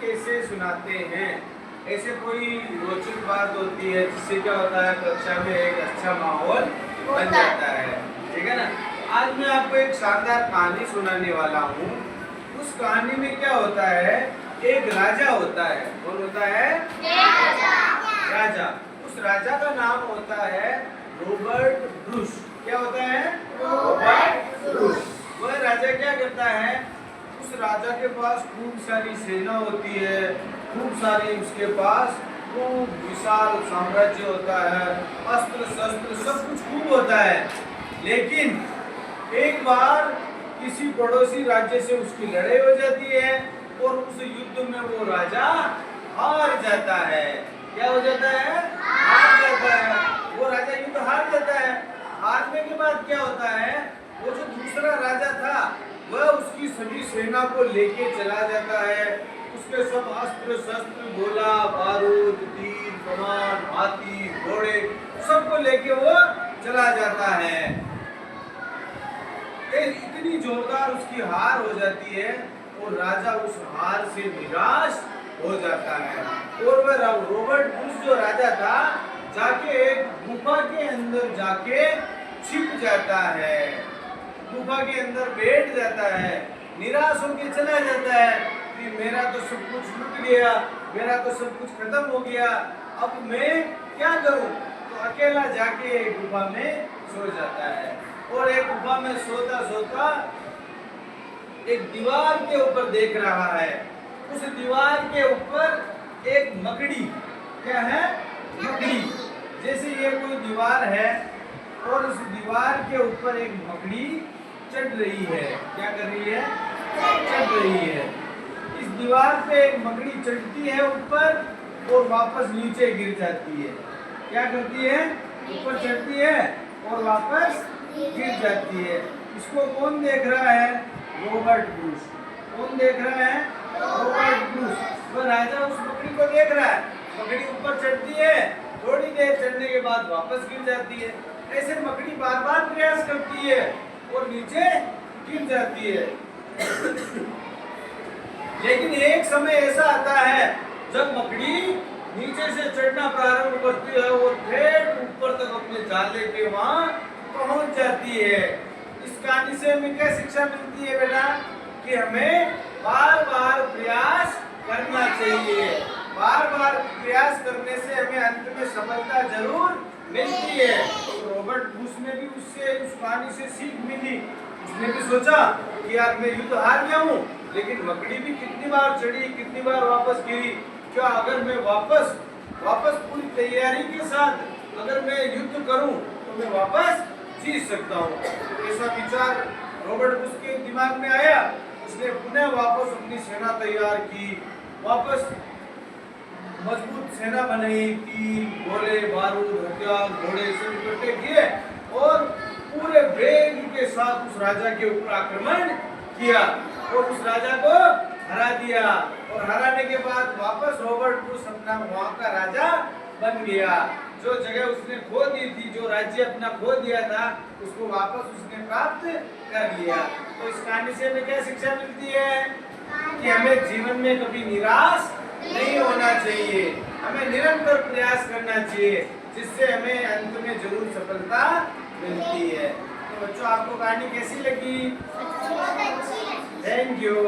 कैसे सुनाते हैं। ऐसे कोई रोचक बात होती है जिससे क्या होता है, कक्षा में एक अच्छा माहौल बन जाता है। ठीक है ना। आज मैं आपको एक शानदार कहानी सुनाने वाला हूँ। उस कहानी में क्या होता है, एक राजा होता है। कौन होता है? राजा। उस राजा का नाम होता है रॉबर्ट ब्रूस। क्या होता है? Robert Bruce. वह राजा क्या करता है, उस राजा के पास खूब सारी सेना होती है, खूब सारी उसके पास खूब विशाल साम्राज्य होता है, अस्त्र शस्त्र सब कुछ खूब होता है। लेकिन एक बार किसी पड़ोसी राज्य से उसकी लड़ाई हो जाती है और उस युद्ध में वो राजा हार जाता है। क्या हो जाता है? हार जाता है। वो राजा युद्ध हार जाता है। हारने के बाद क्या होता है, वो जो दूसरा राजा था वह उसकी सभी सेना को लेके चला जाता है। उसके सब अस्त्र शस्त्र, गोला बारूद, तीर कमान, हाथी घोड़े सबको लेके वो चला जाता है। इतनी जोरदार उसकी हार हो जाती है और राजा उस हार से निराश हो जाता है। और वह रॉबर्ट ब्रूस जो राजा था, जाके एक गुफा के अंदर जाके छिप जाता है, गुफा के अंदर बैठ जाता है, निराश होकर चला जाता है कि मेरा तो सब कुछ लूट गया, मेरा तो सब कुछ खत्म हो गया, अब मैं क्या करूं। तो अकेला जाके एक गुफा में सो जाता है और एक गुफा में सोता सोता एक दीवार के ऊपर देख रहा है। उस दीवार के ऊपर एक मकड़ी, क्या है? मकड़ी। जैसे ये कोई दीवार है और उस दीवार के ऊपर एक मकड़ी चढ़ रही है। क्या कर रही है? चढ़ रही है। इस दीवार पे एक मकड़ी चढ़ती है ऊपर और वापस नीचे गिर जाती है। क्या करती है? ऊपर चढ़ती है और वापस गिर जाती है। इसको कौन देख रहा है? Robert Bruce. कौन देख रहा है? Robert Bruce. वह राजा उस मकड़ी को देख रहा है। मकड़ी ऊपर चढ़ती है, थोड़ी देर चढ़ने के बाद वापस गिर जाती है। ऐसे मकड़ी बार बार प्रयास करती है और नीचे गिर जाती है। लेकिन एक समय ऐसा आता है जब मकड़ी नीचे से चढ़ना प्रारंभ करती है और फिर ऊपर तक अपने जाले के वहां पहुंच जाती है। इस कहानी से हमें क्या शिक्षा मिलती है बेटा, कि हमें बार बार प्रयास करना चाहिए। बार बार प्रयास करने से हमें अंत में सफलता जरूर मिलती है। तो रॉबर्ट ब्रूस ने भी उससे, उस कहानी से सीख मिली। उसने भी सोचा कि यार मैं युद्ध हार गया हूँ, लेकिन मकड़ी भी कितनी बार चढ़ी, कितनी बार वापस गिरी, क्या अगर मैं वापस पूरी तैयारी के साथ अगर मैं युद्ध करूं तो मैं वापस जीत सकता हूं। तो ऐसा विचार रॉबर्ट ब्रूस के दिमाग में आया। उसने पुनः वापस अपनी सेना तैयार की, वापस मजबूत सेना बनाई, तीर गोले बारूद हथियार घोड़े सब इकट्ठे किए और पूरे वेग के साथ उस राजा के ऊपर आक्रमण किया और उस राजा को हरा दिया। और हराने के बाद वापस रॉबर्ट ब्रूस अपना वहां का राजा बन गया। जो जगह उसने खो दी थी, जो राज्य अपना खो दिया था, उसको वापस उसने प्राप्त कर लिया। तो इस कहानी से हमें क्या शिक्षा मिलती है, कि हमें जीवन में कभी निराश नहीं होना चाहिए, हमें निरंतर प्रयास करना चाहिए, जिससे हमें अंत में जरूर सफलता मिलती है। तो बच्चों, आपको कहानी कैसी लगी? Thank you.